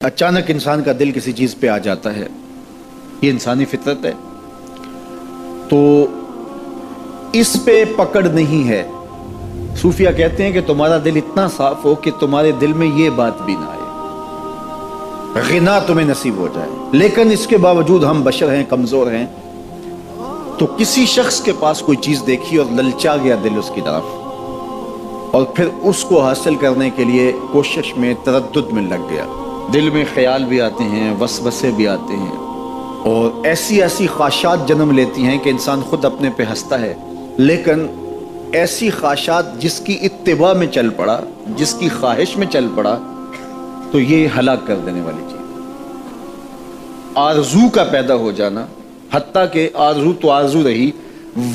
اچانک انسان کا دل کسی چیز پہ آ جاتا ہے، یہ انسانی فطرت ہے، تو اس پہ پکڑ نہیں ہے۔ صوفیہ کہتے ہیں کہ تمہارا دل اتنا صاف ہو کہ تمہارے دل میں یہ بات بھی نہ آئے، غنا تمہیں نصیب ہو جائے، لیکن اس کے باوجود ہم بشر ہیں، کمزور ہیں، تو کسی شخص کے پاس کوئی چیز دیکھی اور للچا گیا دل اس کی طرف، اور پھر اس کو حاصل کرنے کے لیے کوشش میں تردد میں لگ گیا۔ دل میں خیال بھی آتے ہیں، وسوسے بھی آتے ہیں، اور ایسی ایسی خواہشات جنم لیتی ہیں کہ انسان خود اپنے پہ ہنستا ہے، لیکن ایسی خواہشات جس کی اتباع میں چل پڑا، جس کی خواہش میں چل پڑا، تو یہ ہلاک کر دینے والی چیز۔ آرزو کا پیدا ہو جانا، حتیٰ کہ آرزو تو آرزو رہی،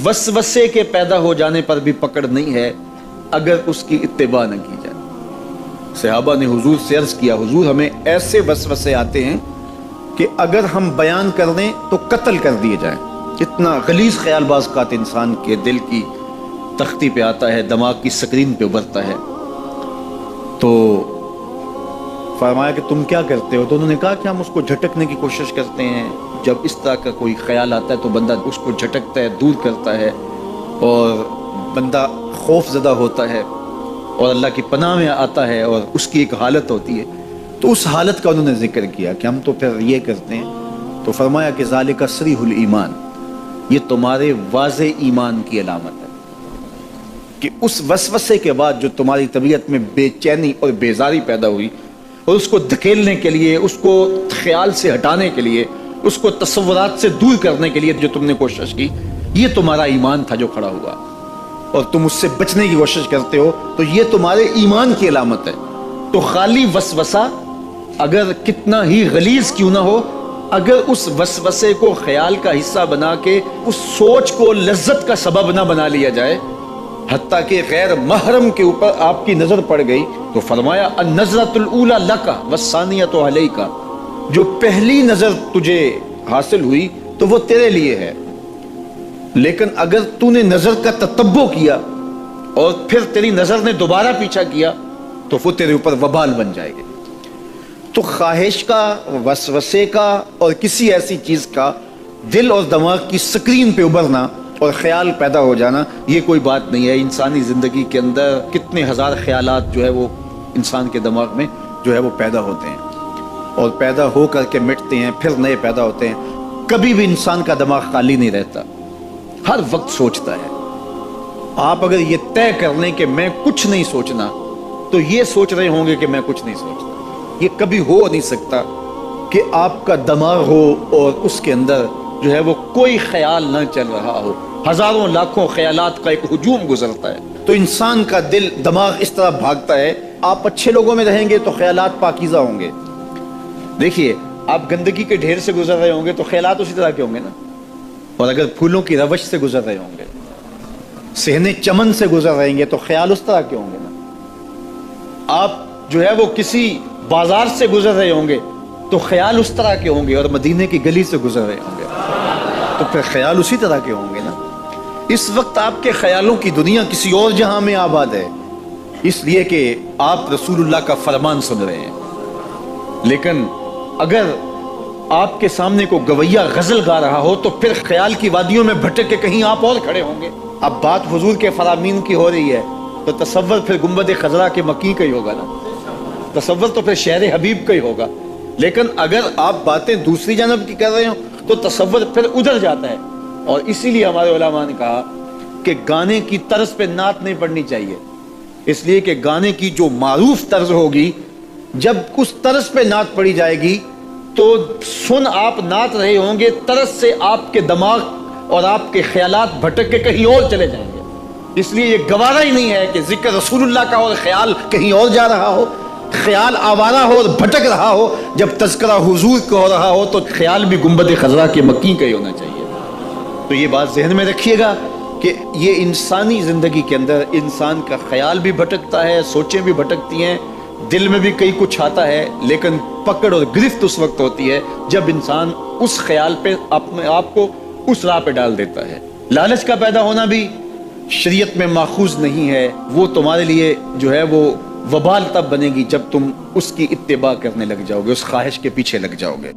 وسوسے کے پیدا ہو جانے پر بھی پکڑ نہیں ہے اگر اس کی اتباع نہ کی جائے۔ صحابہ نے حضور سے عرض کیا، حضور ہمیں ایسے وسوسے آتے ہیں کہ اگر ہم بیان کر دیں تو قتل کر دیے جائیں۔ اتنا غلیظ خیال بعض اوقات انسان کے دل کی تختی پہ آتا ہے، دماغ کی سکرین پہ ابھرتا ہے۔ تو فرمایا کہ تم کیا کرتے ہو؟ تو انہوں نے کہا کہ ہم اس کو جھٹکنے کی کوشش کرتے ہیں، جب اس طرح کا کوئی خیال آتا ہے تو بندہ اس کو جھٹکتا ہے، دور کرتا ہے، اور بندہ خوف زدہ ہوتا ہے اور اللہ کی پناہ میں آتا ہے، اور اس کی ایک حالت ہوتی ہے۔ تو اس حالت کا انہوں نے ذکر کیا کہ ہم تو پھر یہ کرتے ہیں۔ تو فرمایا کہ ذالک صریح الایمان، یہ تمہارے واضح ایمان کی علامت ہے کہ اس وسوسے کے بعد جو تمہاری طبیعت میں بے چینی اور بیزاری پیدا ہوئی، اور اس کو دھکیلنے کے لیے، اس کو خیال سے ہٹانے کے لیے، اس کو تصورات سے دور کرنے کے لیے جو تم نے کوشش کی، یہ تمہارا ایمان تھا جو کھڑا ہوا، اور تم اس سے بچنے کی کوشش کرتے ہو، تو یہ تمہارے ایمان کی علامت ہے۔ تو خالی وسوسہ اگر کتنا ہی غلیظ کیوں نہ ہو، اگر اس وسوسے کو خیال کا حصہ بنا کے اس سوچ کو لذت کا سبب نہ بنا لیا جائے، حتیٰ کہ غیر محرم کے اوپر آپ کی نظر پڑ گئی، تو فرمایا النظرۃ الاولی لک والثانیۃ علیک، جو پہلی نظر تجھے حاصل ہوئی تو وہ تیرے لیے ہے، لیکن اگر تو نے نظر کا تتبع کیا اور پھر تیری نظر نے دوبارہ پیچھا کیا تو وہ تیرے اوپر وبال بن جائے گی۔ تو خواہش کا، وسوسے کا، اور کسی ایسی چیز کا دل اور دماغ کی سکرین پہ ابھرنا اور خیال پیدا ہو جانا، یہ کوئی بات نہیں ہے۔ انسانی زندگی کے اندر کتنے ہزار خیالات جو ہے وہ انسان کے دماغ میں جو ہے وہ پیدا ہوتے ہیں، اور پیدا ہو کر کے مٹتے ہیں، پھر نئے پیدا ہوتے ہیں۔ کبھی بھی انسان کا دماغ خالی نہیں رہتا، ہر وقت سوچتا ہے۔ آپ اگر یہ طے کر لیں کہ میں کچھ نہیں سوچنا، تو یہ سوچ رہے ہوں گے کہ میں کچھ نہیں سوچتا۔ یہ کبھی ہو نہیں سکتا کہ آپ کا دماغ ہو اور اس کے اندر جو ہے وہ کوئی خیال نہ چل رہا ہو۔ ہزاروں لاکھوں خیالات کا ایک ہجوم گزرتا ہے، تو انسان کا دل، دماغ اس طرح بھاگتا ہے۔ آپ اچھے لوگوں میں رہیں گے تو خیالات پاکیزہ ہوں گے۔ دیکھیے، آپ گندگی کے ڈھیر سے گزر رہے ہوں گے تو خیالات اسی طرح کے ہوں گے نا، اور اگر پھولوں کی روش سے گزر رہے ہوں گے، صحن چمن سے گزر رہیں گے تو خیال اس طرح کے ہوں گے نا۔ آپ جو ہے وہ کسی بازار سے گزر رہے ہوں گے تو خیال اس طرح کے ہوں گے، اور مدینے کی گلی سے گزر رہے ہوں گے تو پھر خیال اسی طرح کے ہوں گے نا۔ اس وقت آپ کے خیالوں کی دنیا کسی اور جہاں میں آباد ہے، اس لیے کہ آپ رسول اللہ کا فرمان سن رہے ہیں۔ لیکن اگر آپ کے سامنے کو گویا غزل گا رہا ہو تو پھر خیال کی وادیوں میں بھٹک کے کہیں آپ اور کھڑے ہوں گے۔ اب بات حضور کے فرامین کی ہو رہی ہے تو تصور پھر گنبد خضرا کے مکی کا ہی ہوگا نا، تصور تو پھر شہر حبیب کا ہی ہوگا۔ لیکن اگر آپ باتیں دوسری جانب کی کر رہے ہوں تو تصور پھر ادھر جاتا ہے، اور اسی لیے ہمارے علماء نے کہا کہ گانے کی طرز پہ نعت نہیں پڑھنی چاہیے، اس لیے کہ گانے کی جو معروف طرز ہوگی، جب اس طرز پہ نعت پڑھی جائے گی تو سن آپ نعت رہے ہوں گے، طرز سے آپ کے دماغ اور آپ کے خیالات بھٹک کے کہیں اور چلے جائیں گے۔ اس لیے یہ گوارا ہی نہیں ہے کہ ذکر رسول اللہ کا اور خیال کہیں اور جا رہا ہو، خیال آوارہ ہو اور بھٹک رہا ہو۔ جب تذکرہ حضور کا ہو رہا ہو تو خیال بھی گنبد خضرا کے مکی کا ہی ہونا چاہیے۔ تو یہ بات ذہن میں رکھیے گا کہ یہ انسانی زندگی کے اندر انسان کا خیال بھی بھٹکتا ہے، سوچیں بھی بھٹکتی ہیں، دل میں بھی کئی کچھ آتا ہے، لیکن پکڑ اور گرفت اس وقت ہوتی ہے جب انسان اس خیال پہ اپنے آپ کو اس راہ پہ ڈال دیتا ہے۔ لالچ کا پیدا ہونا بھی شریعت میں ماخوذ نہیں ہے، وہ تمہارے لیے جو ہے وہ وبال تب بنے گی جب تم اس کی اتباع کرنے لگ جاؤ گے، اس خواہش کے پیچھے لگ جاؤ گے۔